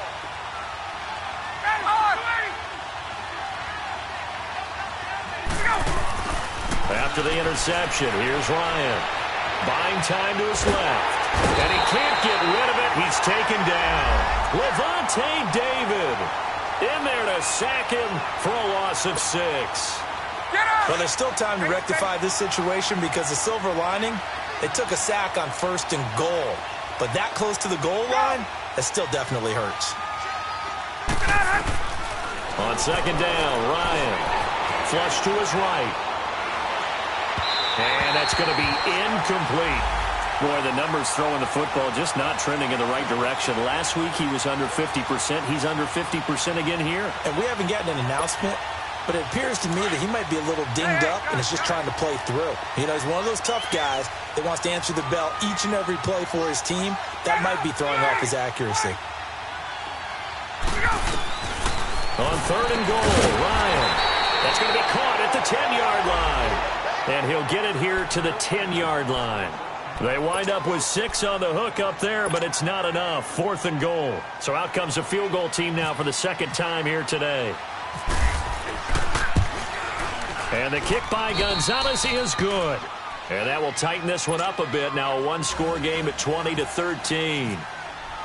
S1: After the interception, here's Ryan. Buying time to his left. And he can't get rid of it. He's taken down. Levante David in there to sack him for a loss of 6.
S3: Well, there's still time to rectify this situation because the silver lining, they took a sack on 1st and goal. But that close to the goal line, that still definitely hurts.
S1: On 2nd down, Ryan. Flush to his right. And that's going to be incomplete. Boy, the numbers throwing the football just not trending in the right direction. Last week he was under 50%. He's under 50% again here.
S3: And we haven't gotten an announcement, but it appears to me that he might be a little dinged up and is just trying to play through. You know, he's one of those tough guys that wants to answer the bell each and every play for his team. That might be throwing off his accuracy.
S1: On 3rd and goal, Ryan. That's going to be caught at the 10-yard line. And he'll get it here to the 10-yard line. They wind up with 6 on the hook up there, but it's not enough. 4th and goal. So out comes a field goal team now for the 2nd time here today. And the kick by Gonzalez is good. And that will tighten this one up a bit. Now a 1-score game at 20-13.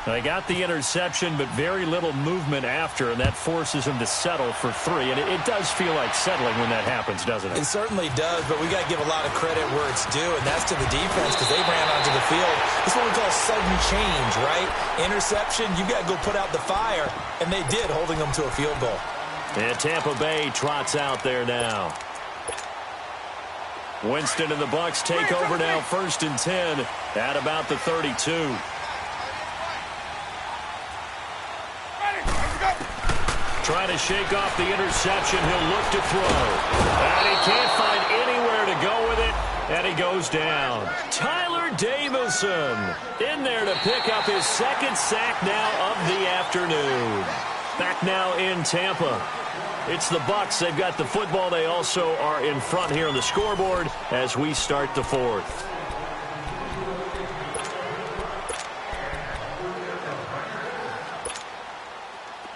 S1: They got the interception, but very little movement after, and that forces them to settle for 3. And it does feel like settling when that happens, doesn't it?
S3: It certainly does, but we got to give a lot of credit where it's due, and that's to the defense because they ran onto the field. It's what we call sudden change, right? Interception, you got to go put out the fire, and they did, holding them to a field goal.
S1: And Tampa Bay trots out there now. Winston and the Bucs take over now, 1st and 10 at about the 32. Trying to shake off the interception. He'll look to throw. And he can't find anywhere to go with it. And he goes down. Tyler Davison in there to pick up his 2nd sack now of the afternoon. Back now in Tampa. It's the Bucs. They've got the football. They also are in front here on the scoreboard as we start the 4th.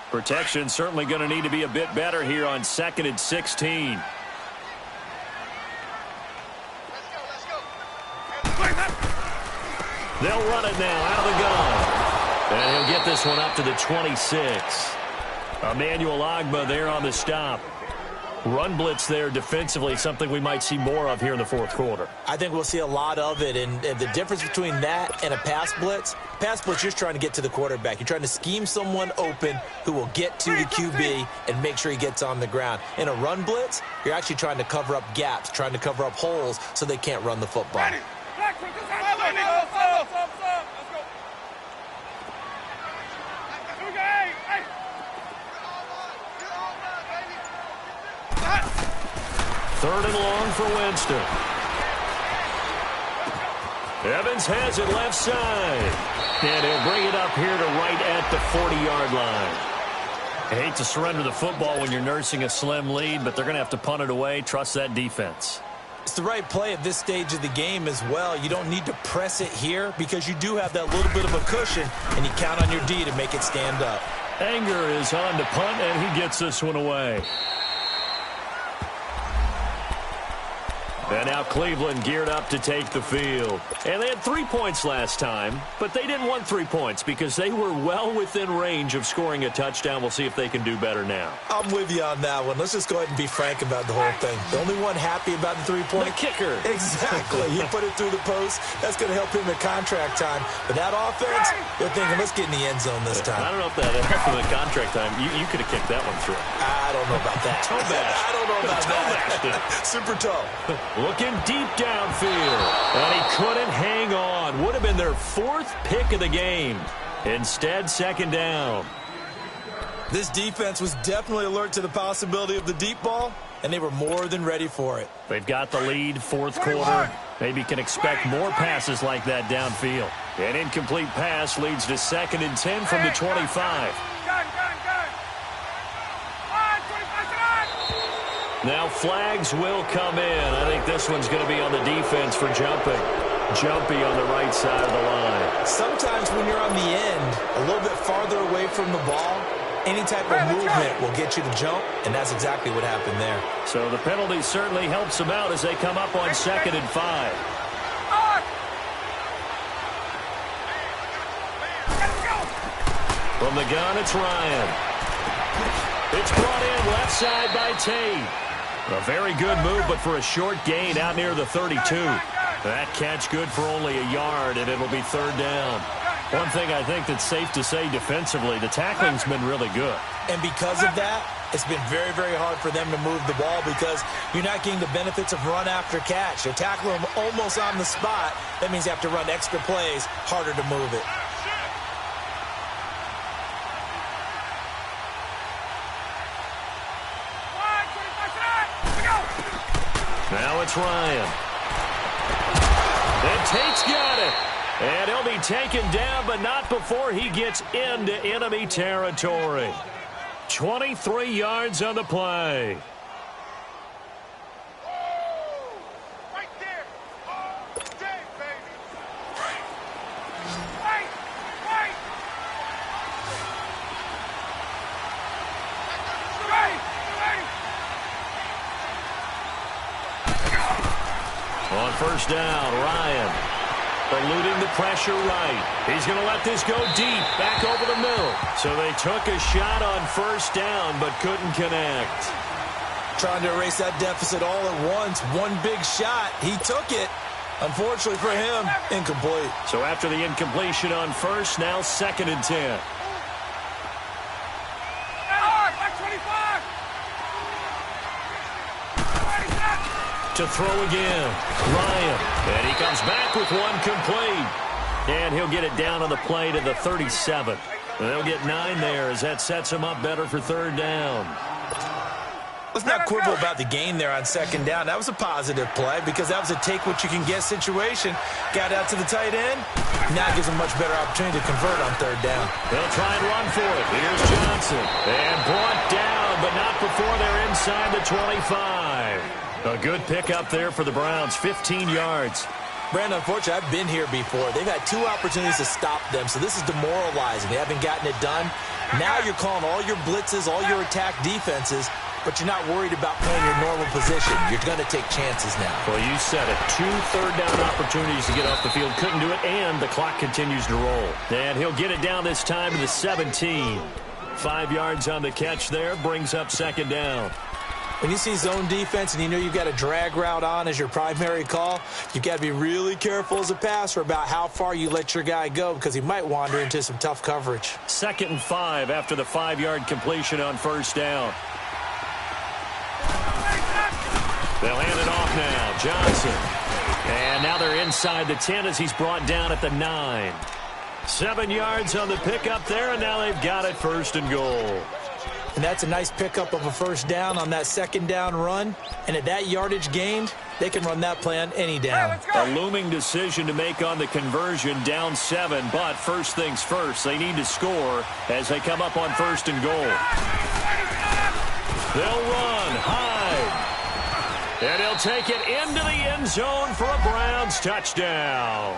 S1: Protection certainly going to need to be a bit better here on 2nd and 16. They'll run it now out of the gun. And he'll get this one up to the 26. Emmanuel Ogbah there on the stop. Run blitz there defensively, something we might see more of here in the 4th quarter.
S3: I think we'll see a lot of it, and the difference between that and a pass blitz, you're just trying to get to the quarterback. You're trying to scheme someone open who will get to the QB and make sure he gets on the ground. In a run blitz, you're actually trying to cover up gaps, trying to cover up holes so they can't run the football.
S1: Third and long for Winston. Evans has it left side. And he'll bring it up here to right at the 40-yard line. I hate to surrender the football when you're nursing a slim lead, but they're going to have to punt it away. Trust that defense.
S3: It's the right play at this stage of the game as well. You don't need to press it here because you do have that little bit of a cushion, and you count on your D to make it stand up.
S1: Anger is on to punt, and he gets this one away. And now Cleveland geared up to take the field. And they had 3 points last time, but they didn't want 3 points because they were well within range of scoring a touchdown. We'll see if they can do better now.
S3: I'm with you on that one. Let's just go ahead and be frank about the whole thing. The only one happy about the 3-point?
S1: The kicker.
S3: Exactly. He put it through the post. That's going to help him at contract time. But that offense, they're thinking, let's get in the end zone this time.
S1: I don't know if that after the contract time, you could have kicked that one through.
S3: I don't know about that.
S1: Toe bash.
S3: I don't know about
S1: Toe
S3: that.
S1: bashed it.
S3: Super toe.
S1: Looking deep downfield. And he couldn't hang on. Would have been their 4th pick of the game. Instead, second down.
S3: This defense was definitely alert to the possibility of the deep ball, and they were more than ready for it.
S1: They've got the lead, 4th quarter. Maybe can expect more passes like that downfield. An incomplete pass leads to 2nd and 10 from the 25. Now flags will come in. I think this one's going to be on the defense for jumping. Jumpy on the right side of the line.
S3: Sometimes when you're on the end, a little bit farther away from the ball, any type of movement will get you to jump, and that's exactly what happened there.
S1: So the penalty certainly helps them out as they come up on 2nd and 5. From the gun, it's Ryan. It's brought in left side by Tate. A very good move, but for a short gain out near the 32. That catch good for only a yard, and it'll be 3rd down. One thing I think that's safe to say defensively, the tackling's been really good.
S3: And because of that, it's been very, very hard for them to move the ball because you're not getting the benefits of run after catch. You're tackling them almost on the spot. That means you have to run extra plays, harder to move it.
S1: Now it's Ryan. And Tate's got it. And he'll be taken down, but not before he gets into enemy territory. 23 yards on the play.
S2: Right there. All day, baby. Right.
S1: On 1st down, Ryan. Eluding the pressure right. He's going to let this go deep, back over the middle. So they took a shot on 1st down, but couldn't connect.
S3: Trying to erase that deficit all at once. One big shot. He took it. Unfortunately for him, incomplete.
S1: So after the incompletion on 1st, now 2nd and 10. To throw again, Ryan. And he comes back with one complete. And he'll get it down on the play to the 37. They'll get 9 there as that sets him up better for 3rd down.
S3: Let's not quibble about the gain there on 2nd down. That was a positive play because that was a take-what-you-can-get situation. Got out to the tight end. Now gives him much better opportunity to convert on 3rd down.
S1: They'll try and run for it. Here's Johnson. And brought down, but not before they're inside the 25. A good pickup there for the Browns, 15 yards.
S3: Brandon, unfortunately, I've been here before. They've had 2 opportunities to stop them, so this is demoralizing. They haven't gotten it done. Now you're calling all your blitzes, all your attack defenses, but you're not worried about playing your normal position. You're going to take chances now.
S1: Well, you said it. 2 third-down opportunities to get off the field. Couldn't do it, and the clock continues to roll. And he'll get it down this time to the 17. 5 yards on the catch there, brings up 2nd down.
S3: When you see zone defense and you know you've got a drag route on as your primary call, you've got to be really careful as a passer about how far you let your guy go because he might wander into some tough coverage.
S1: 2nd and 5 after the 5-yard completion on 1st down. They'll hand it off now. Johnson. And now they're inside the 10 as he's brought down at the 9. 7 yards on the pickup there, and now they've got it 1st and goal.
S3: And that's a nice pickup of a 1st down on that 2nd down run. And at that yardage gained, they can run that play on any down.
S1: A looming decision to make on the conversion, down 7. But first things first, they need to score as they come up on 1st and goal. They'll run, Hyde. And he'll take it into the end zone for a Browns touchdown.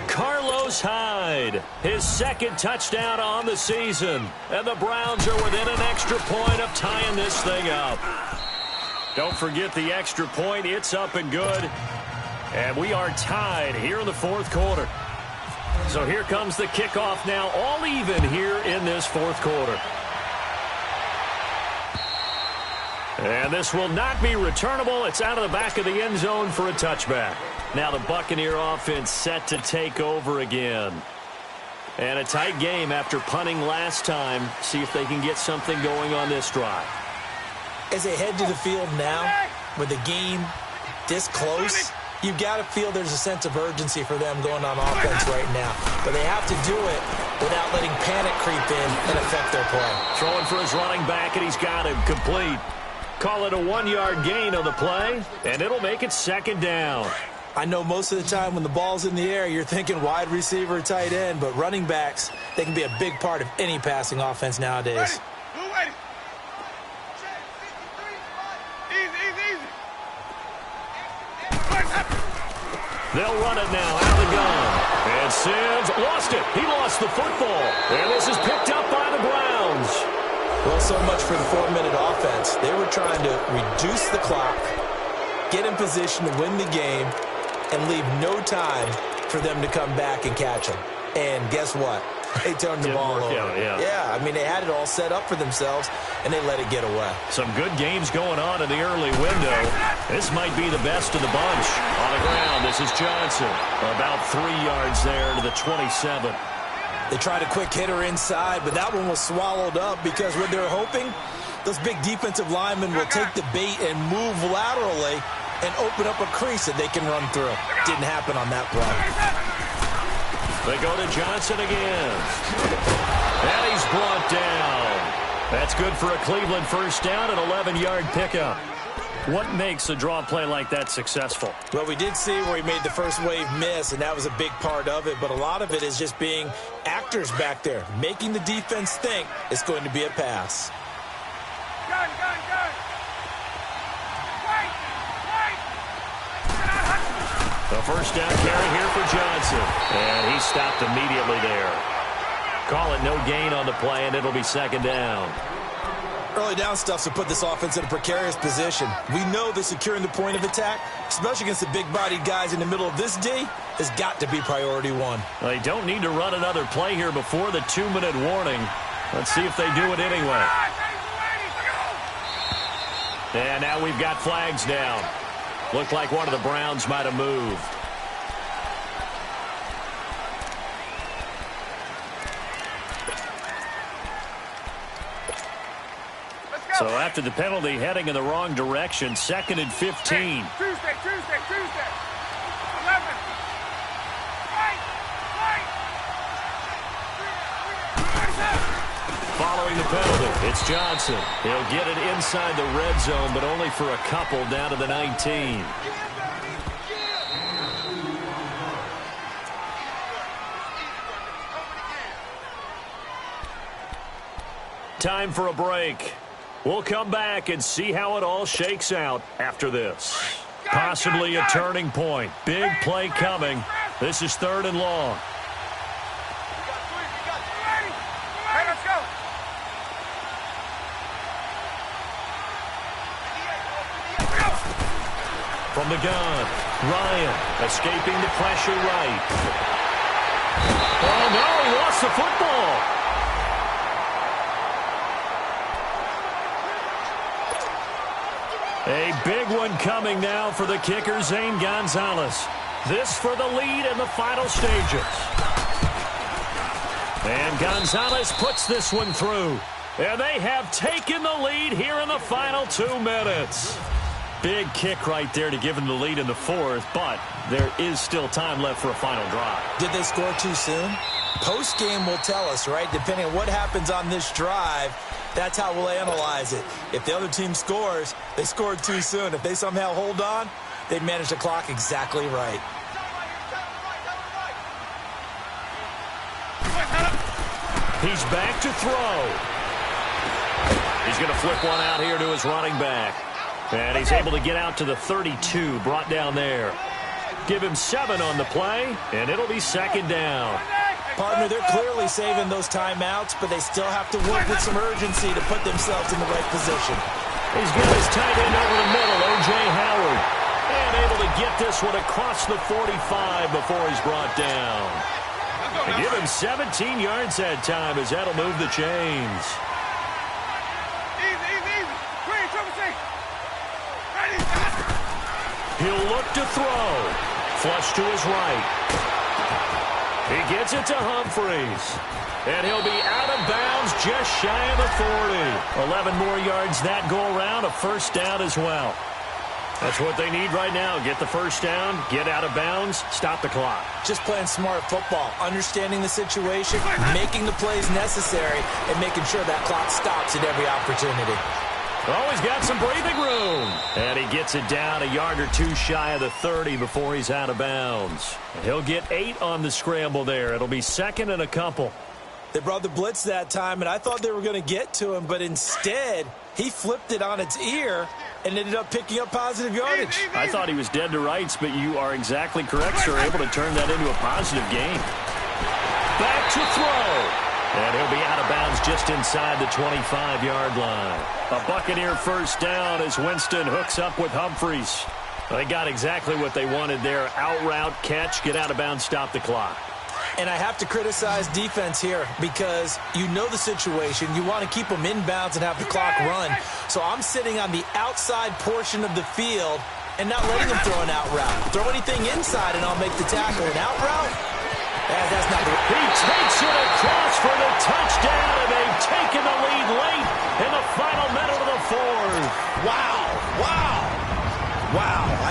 S1: Carlos Hyde, his 2nd touchdown on the season. And the Browns are within an extra point of tying this thing up. Don't forget the extra point. It's up and good. And we are tied here in the 4th quarter. So here comes the kickoff now, all even here in this 4th quarter. And this will not be returnable. It's out of the back of the end zone for a touchback. Now the Buccaneer offense set to take over again. And a tight game after punting last time. See if they can get something going on this drive.
S3: As they head to the field now, with the game this close, you've got to feel there's a sense of urgency for them going on offense right now. But they have to do it without letting panic creep in and affect their play.
S1: Throwing for his running back, and he's got him complete. Call it a 1-yard gain on the play, and it'll make it second down.
S3: I know most of the time when the ball's in the air, you're thinking wide receiver, tight end, but running backs, they can be a big part of any passing offense nowadays.
S2: Ready. Easy.
S1: They'll run it now out of the gun. And Sims lost it. He lost the football. And this is picked up by the Browns.
S3: Well, so much for the 4-minute offense. They were trying to reduce the clock, get in position to win the game, and leave no time for them to come back and catch them. And guess what? They turned the ball over. Yeah, I mean, they had it all set up for themselves, and they let it get away.
S1: Some good games going on in the early window. This might be the best of the bunch. On the ground, this is Johnson. About 3 yards there to the 27.
S3: They tried a quick hitter inside, but that one was swallowed up because what they're hoping, those big defensive linemen will take the bait and move laterally and open up a crease that they can run through. Didn't happen on that play.
S1: They go to Johnson again. And he's brought down. That's good for a Cleveland first down, an 11-yard pickup. What makes a draw play like that successful?
S3: Well, we did see where he made the first wave miss, and that was a big part of it. But a lot of it is just being actors back there, making the defense think it's going to be a pass.
S2: Gun.
S1: The first down carry here for Johnson. And he stopped immediately there. Call it no gain on the play, and it'll be second down.
S3: Early down stuff to put this offense in a precarious position. We know that securing the point of attack, especially against the big-bodied guys in the middle of this D, has got to be priority one.
S1: They don't need to run another play here before the 2-minute warning. Let's see if they do it anyway. And now we've got flags down. Looked like one of the Browns might have moved. So after the penalty, heading in the wrong direction, 2nd and 15.
S2: Tuesday. 11.
S1: Following the penalty, it's Johnson. He'll get it inside the red zone, but only for a couple down to the 19. Time for a break. We'll come back and see how it all shakes out after this. Possibly a turning point. Big play coming. This is 3rd and long.
S2: Hey, let's go.
S1: From the gun, Ryan escaping the pressure right. Oh, no, he lost the football. A big one coming now for the kicker, Zane Gonzalez. This for the lead in the final stages. And Gonzalez puts this one through. And they have taken the lead here in the final 2 minutes. Big kick right there to give them the lead in the 4th, but there is still time left for a final drive.
S3: Did they score too soon? Post-game will tell us, right? Depending on what happens on this drive, that's how we'll analyze it. If the other team scores, they scored too soon. If they somehow hold on, they've managed the clock exactly right.
S1: He's back to throw. He's going to flip one out here to his running back. And he's able to get out to the 32, brought down there. Give him 7 on the play, and it'll be second down.
S3: Partner, they're clearly saving those timeouts, but they still have to work with some urgency to put themselves in the right position.
S1: He's got his tight end over the middle, O.J. Howard. And able to get this one across the 45 before he's brought down. And give him 17 yards that time as that'll move the chains.
S2: Easy. Clean, triple C. Ready.
S1: He'll look to throw. Flush to his right. He gets it to Humphreys. And he'll be out of bounds just shy of the 40. 11 more yards that go around, a first down as well. That's what they need right now. Get the first down, get out of bounds, stop the clock.
S3: Just playing smart football, understanding the situation, making the plays necessary, and making sure that clock stops at every opportunity.
S1: Oh, he's got some breathing room. And he gets it down a yard or two shy of the 30 before he's out of bounds. He'll get 8 on the scramble there. It'll be second and a couple.
S3: They brought the blitz that time, and I thought they were going to get to him, but instead he flipped it on its ear and ended up picking up positive yardage.
S1: I thought he was dead to rights, but you are exactly correct, sir. Able to turn that into a positive gain. Back to throw. And he'll be out of bounds just inside the 25-yard line. A Buccaneer first down as Winston hooks up with Humphries. They got exactly what they wanted there. Out route, catch, get out of bounds, stop the clock.
S3: And I have to criticize defense here because you know the situation. You want to keep them inbounds and have the clock run. So I'm sitting on the outside portion of the field and not letting them throw an out route. Throw anything inside and I'll make the tackle. An out route? That's not the...
S1: He takes it across for the touchdown, and they've taken the lead late in the final minute of the fourth.
S3: Wow.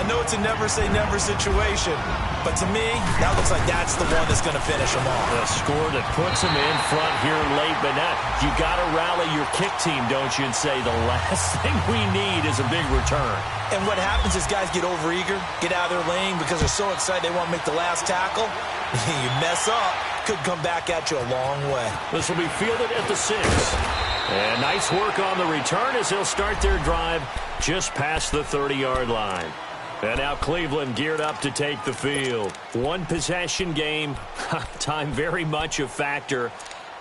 S3: I know it's a never-say-never situation, but to me, that looks like that's the one that's going to finish them off.
S1: The score that puts them in front here late, but now you got to rally your kick team, don't you, and say the last thing we need is a big return.
S3: And what happens is guys get overeager, get out of their lane because they're so excited they want to make the last tackle. You mess up, could come back at you a long way.
S1: This will be fielded at the 6. And nice work on the return as they'll start their drive just past the 30-yard line. And now Cleveland geared up to take the field. One possession game, time very much a factor.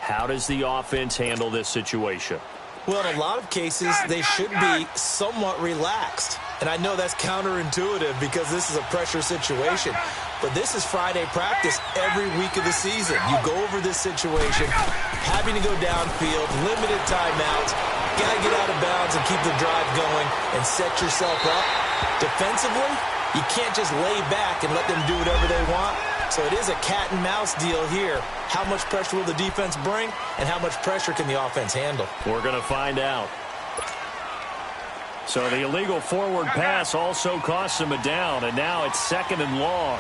S1: How does the offense handle this situation?
S3: Well, in a lot of cases, they should be somewhat relaxed. And I know that's counterintuitive because this is a pressure situation. But this is Friday practice every week of the season. You go over this situation, having to go downfield, limited timeouts, got to get out of bounds and keep the drive going and set yourself up. Defensively, you can't just lay back and let them do whatever they want. So it is a cat and mouse deal here. How much pressure will the defense bring and how much pressure can the offense handle?
S1: We're going to find out. So the illegal forward pass also costs them a down, and now it's second and long.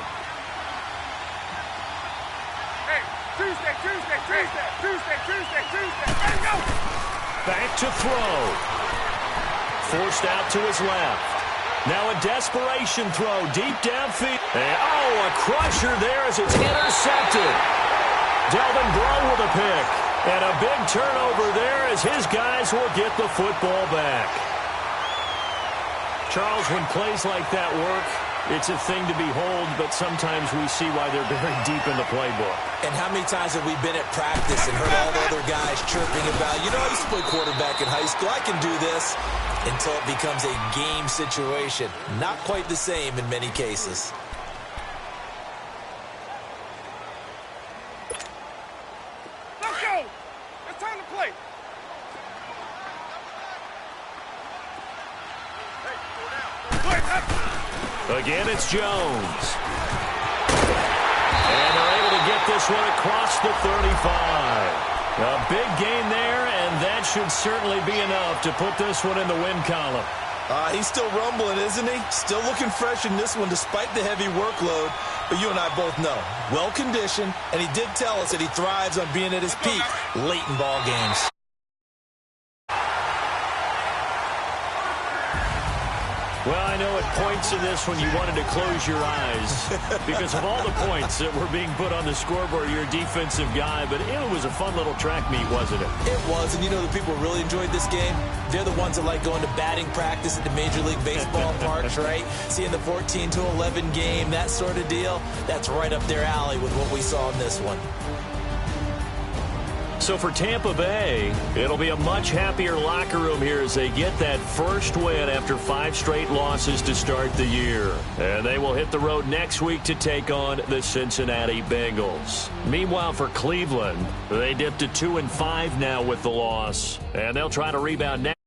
S2: Hey, Tuesday. Let's go.
S1: Back to throw. Forced out to his left. Now a desperation throw deep downfield. And, a crusher there as it's intercepted. Delvin Breaux with a pick. And a big turnover there as his guys will get the football back. Charles, when plays like that work, it's a thing to behold, but sometimes we see why they're very deep in the playbook.
S3: And how many times have we been at practice and heard all the other guys chirping about, I used to play quarterback in high school, I can do this, until it becomes a game situation. Not quite the same in many cases.
S2: Let's go. It's time to play.
S1: Again, it's Jones. And they're able to get this one across the 35. A big gain there, and that should certainly be enough to put this one in the win column.
S3: He's still rumbling, isn't he? Still looking fresh in this one despite the heavy workload. But you and I both know, well-conditioned, and he did tell us that he thrives on being at his peak late in ball games.
S1: Well, I know at points in this one you wanted to close your eyes because of all the points that were being put on the scoreboard. You're a defensive guy, but it was a fun little track meet, wasn't it?
S3: It was, and the people who really enjoyed this game, they're the ones that like going to batting practice at the Major League Baseball parks, right? Seeing the 14-11 game, that sort of deal, that's right up their alley with what we saw in this one.
S1: So for Tampa Bay, it'll be a much happier locker room here as they get that first win after 5 straight losses to start the year. And they will hit the road next week to take on the Cincinnati Bengals. Meanwhile, for Cleveland, they dipped to 2-5 now with the loss, and they'll try to rebound next.